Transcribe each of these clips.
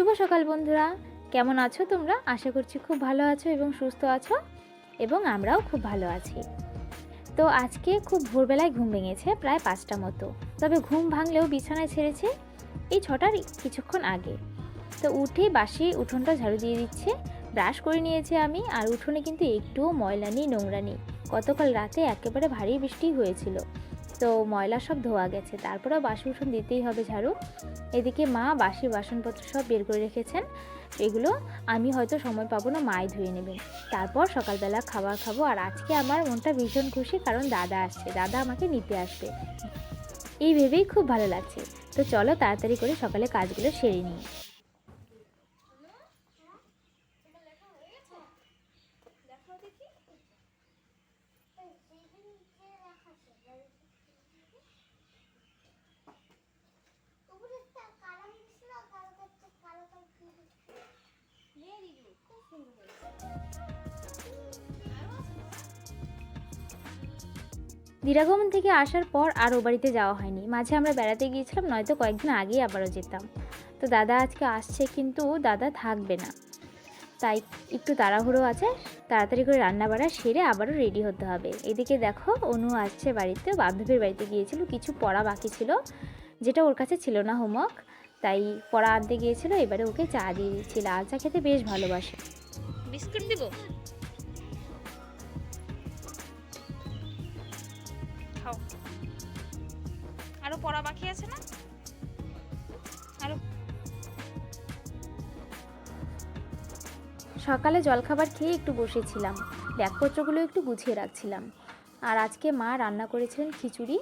শুভ সকাল বন্ধুরা, কেমন আছো তোমরা? আশা করছি খুব ভালো আছো এবং সুস্থ আছো, এবং আমরাও খুব ভালো আছি। তো আজকে খুব ভোরবেলায় ঘুম ভেঙেছে, প্রায় 5টা মতো। তবে ঘুম ভাঙলেও বিছানায় ছেড়েছে এই 6টার কিছুক্ষণ আগে। তো উঠে বাসি উঠোনটা ঝাড়ু দিয়ে দিচ্ছে। ব্রাশ করে নিয়েছি আমি, আর উঠোনে কিন্তু একটুও ময়লা নেই, নোংরা নেই। গতকাল রাতে একেবারে ভারী বৃষ্টি হয়েছিল, তো ময়লা সব ধোয়া গেছে। তারপরেও বাসি উঠোন দিতেই হবে ঝাড়ু। এদিকে মা বাসি বাসনপত্র সব বের করে রেখেছেন, এগুলো আমি হয়তো সময় পাবো না, মাই ধুয়ে নেবেন। তারপর সকালবেলা খাবার খাবো। আর আজকে আমার মনটা ভীষণ খুশি, কারণ দাদা আসছে, দাদা আমাকে নিতে আসবে, এই ভেবেই খুব ভালো লাগছে। তো চলো তাড়াতাড়ি করে সকালে কাজগুলো সেরে নিই। দিরাগমন থেকে আসার পর আর ও বাড়িতে যাওয়া হয়নি। মাঝে আমরা বেড়াতে গিয়েছিলাম, নয়তো কয়েকদিন আগেই আবারও যেতাম। তো দাদা আজকে আসছে, কিন্তু দাদা থাকবে না, তাই একটু তাড়াহুড়ো আছে। তাড়াতাড়ি করে রান্না বাড়া সেরে আবারও রেডি হতে হবে। এদিকে দেখো, অনু আসছে বাড়িতে, বান্ধবীর বাড়িতে গিয়েছিল, কিছু পড়া বাকি ছিল, যেটা ওর কাছে ছিল না, হোমওয়ার্ক, তাই পড়া আনতে গিয়েছিল। এবারে ওকে চা দিয়ে দিচ্ছি, লাল চা খেতে বেশ ভালোবাসে। বিস্কুট দিব? খাও। আরো পড়া বাকি আছে না? আরো। সকালে জলখাবার খেয়ে একটু বসেছিলাম, ব্যাগপত্রগুলো একটু গুছিয়ে রাখছিলাম। আর আজকে মা রান্না করেছিলেন খিচুড়ি,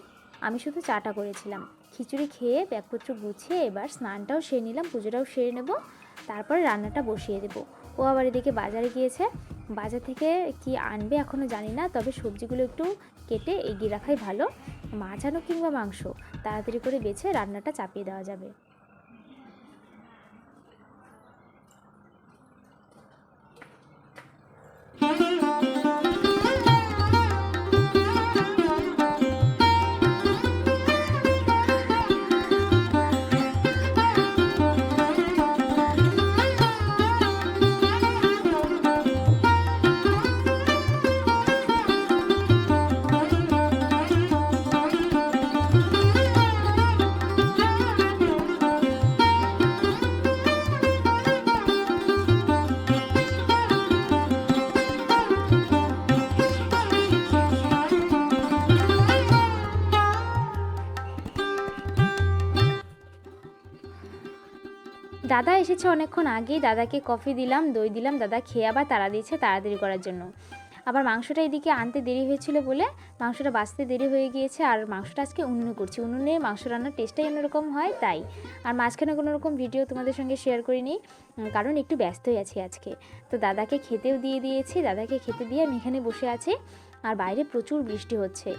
আমি শুধু চাটা করেছিলাম। খিচুড়ি খেয়ে ব্যাগপত্র গুছিয়ে এবার স্নানটাও সেরে নিলাম, পুজোটাও সেরে নেব, তারপরে রান্নাটা বসিয়ে দেব। ও আবার এদিকে বাজারে গিয়েছে, বাজার থেকে কি আনবে এখনও জানি না, তবে সবজিগুলো একটু কেটে এগিয়ে রাখাই ভালো। মাছ আনো কিংবা মাংস, তাড়াতাড়ি করে বেছে রান্নাটা চাপিয়ে দেওয়া যাবে। দাদা এসেছে অনেকক্ষণ আগেই, দাদাকে কফি দিলাম, দই দিলাম, দাদা খেয়ে আবার তাড়া দিয়েছে তাড়াতাড়ি করার জন্য। আবার মাংসটা এদিকে আনতে দেরি হয়েছিল বলে মাংসটা বাছতে দেরি হয়ে গিয়েছে। আর মাংসটা আজকে উনুনে করছি, উনুনে মাংস রান্নার টেস্টটাই অন্যরকম হয় তাই। আর মাঝখানে কোনো রকম ভিডিও তোমাদের সঙ্গে শেয়ার করিনি, কারণ একটু ব্যস্তই আছি আজকে। তো দাদাকে খেতেও দিয়ে দিয়েছি, দাদাকে খেতে দিয়ে আমি এখানে বসে আছি। আর বাইরে প্রচুর বৃষ্টি হচ্ছে,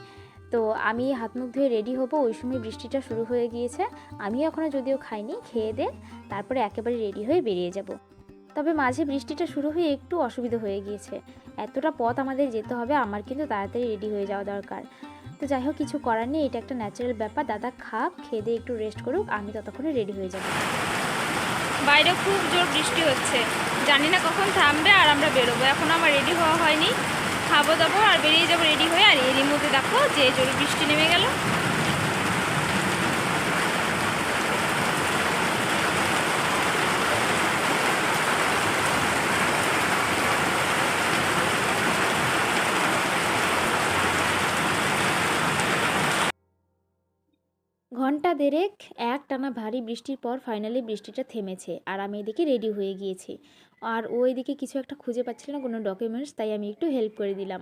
তো আমি হাত মুখ ধুয়ে রেডি হব, ওই সময় বৃষ্টিটা শুরু হয়ে গিয়েছে। আমি এখনও যদিও খাইনি, খেয়ে দে তারপরে একেবারে রেডি হয়ে বেরিয়ে যাব। তবে মাঝে বৃষ্টিটা শুরু হয়ে একটু অসুবিধা হয়ে গিয়েছে, এতটা পথ আমাদের যেতে হবে, আমার কিন্তু তাড়াতাড়ি রেডি হয়ে যাওয়া দরকার। তো যাই হোক, কিছু করার নেই, এটা একটা ন্যাচারাল ব্যাপার। দাদা খাক, খেয়ে দিয়ে একটু রেস্ট করুক, আমি ততক্ষণে রেডি হয়ে যাব। বাইরে খুব জোর বৃষ্টি হচ্ছে, জানি না কখন থামবে আর আমরা বেরোবো। এখন আমার রেডি হওয়া হয়নি, খাবো দাবো আর বেরিয়ে যাবো রেডি হয়ে। আর এরই মধ্যে দেখো যে জোরে বৃষ্টি নেমে গেল। ঘন্টা দেড়েক একটানা ভারী বৃষ্টির পর ফাইনালি বৃষ্টিটা থেমেছে, আর আমি এদিকে রেডি হয়ে গিয়েছি। আর ও এদিকে কিছু একটা খুঁজে পাচ্ছিল না, কোনো ডকুমেন্টস, তাই আমি একটু হেল্প করে দিলাম।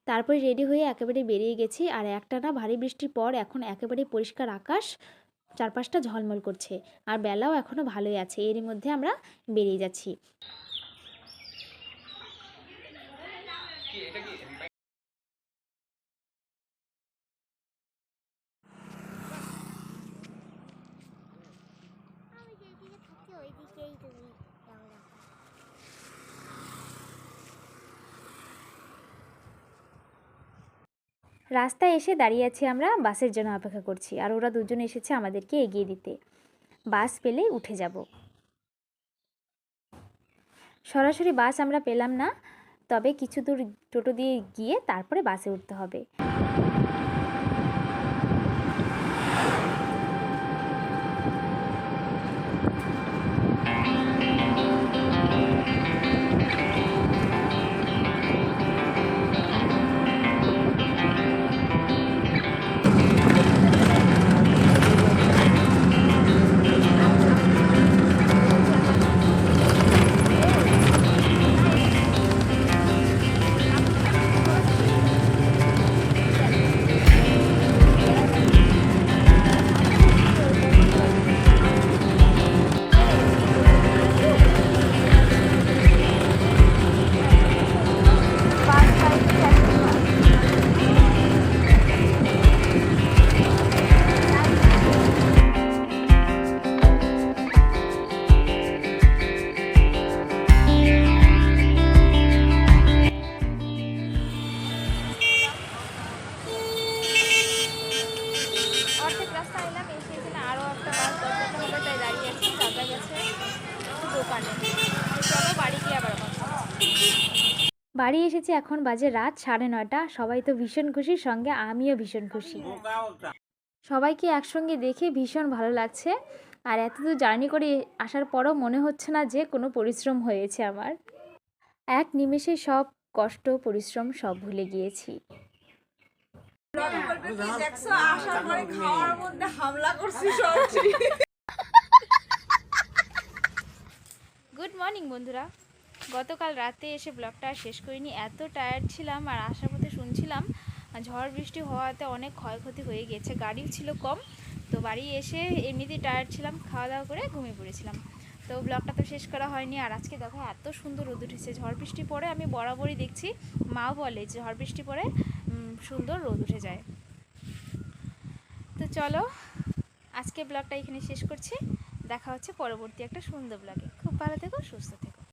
তারপরে রেডি হয়ে একেবারে বেরিয়ে গেছি। আর একটানা ভারী বৃষ্টির পর এখন একেবারে পরিষ্কার আকাশ, চারপাশটা ঝলমল করছে, আর বেলাও এখনও ভালোই আছে। এরই মধ্যে আমরা বেরিয়ে যাচ্ছি। রাস্তায় এসে দাঁড়িয়ে আছি আমরা, বাসের জন্য অপেক্ষা করছি। আর ওরা দুজন এসেছে আমাদেরকে এগিয়ে দিতে, বাস পেলেই উঠে যাব। সরাসরি বাস আমরা পেলাম না, তবে কিছু দূর টোটো দিয়ে গিয়ে তারপরে বাসে উঠতে হবে। অর্ধেক রাস্তা এলাম, এসে এখানে আরও একটা বাস দরকারটা হলো, তাই দাঁড়িয়ে আছি। দাদা গেছে একটু দোকানে। চলো বাড়ি গিয়ে আবার কথা হবে। বাড়ি এসেছি, এখন বাজে রাত 9:30। সবাই তো ভীষণ খুশি, সঙ্গে আমিও ভীষণ খুশি। সবাইকে একসঙ্গে দেখে ভীষণ ভালো লাগছে। আর এতদূর জার্নি করে আসার পরও মনে হচ্ছে না যে কোনো পরিশ্রম হয়েছে আমার। এক নিমেষে সব কষ্ট পরিশ্রম সব ভুলে গিয়েছি। গুড মর্নিং বন্ধুরা। গতকাল রাতে এসে ব্লগটা শেষ করিনি, এত টায়ার্ড ছিলাম। আর আসার পথে শুনছিলাম ঝড় বৃষ্টি হওয়াতে অনেক ক্ষয়ক্ষতি হয়ে গেছে, গাড়িও ছিল কম। তো বাড়ি এসে এমনিতেই টায়ার্ড ছিলাম, খাওয়া দাওয়া করে ঘুমিয়ে পড়েছিলাম। তো ব্লগটা তো শেষ করা হয়নি। আর আজকে দেখো এত সুন্দর রোদ উঠেছে। ঝড় বৃষ্টি পরে আমি বরাবরই দেখছি, মাও বলে যে ঝড় বৃষ্টি পরে সুন্দর রোদ উঠে যায়। তো চলো আজকে ব্লগটা এখানে শেষ করছি। দেখা হচ্ছে পরবর্তী একটা সুন্দর ব্লগে। খুব ভালো থেকো, সুস্থ থেকো।